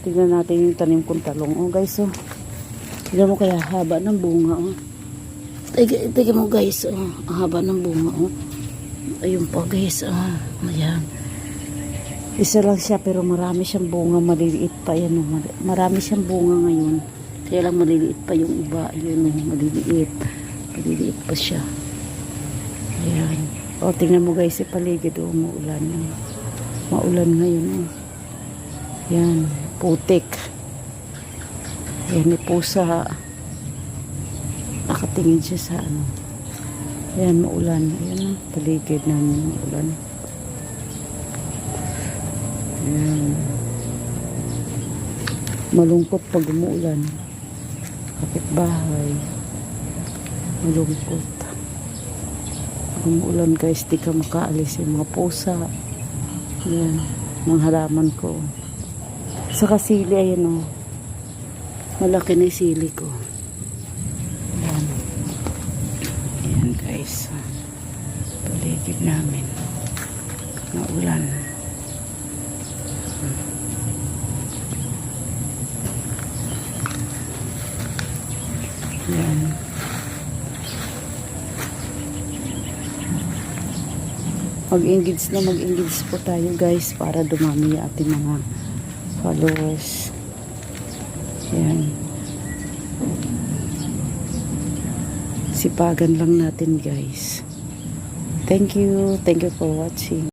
Tignan natin yung tanim kong talong. Oh guys, oh. Tignan mo kaya haba ng bunga, oh. Tignan mo guys, oh. Ang haba ng bunga, oh. Ayun po guys, oh. Ayan. Isa lang siya pero marami siyang bunga, maliliit pa yan, oh. Marami siyang bunga ngayon. Kaya lang maliliit pa yung iba. Ayun, oh. Maliliit. Maliliit pa siya. Ayan. O, tingnan mo guys, paligid, oh. Maulan, oh. Maulan ngayon, oh. Yan, putik. Yan, may pusa. Nakatingin siya sa ano. Yan, maulan. Ayan, paligid namin maulan. Yan. Malungkot pag umuulan. Kapitbahay. Malungkot. Pag umuulan guys, di ka makaalis yung mga pusa. Yan, mga halaman ko. Sa kasili, ayan o. Malaki na yung sili ko. Ayan. Ayan guys. Paligid namin. Maulan. Ayan. Mag-engage po tayo guys para dumami yung ating mga followers. Ayan. Sipagan lang natin guys. Thank you for watching.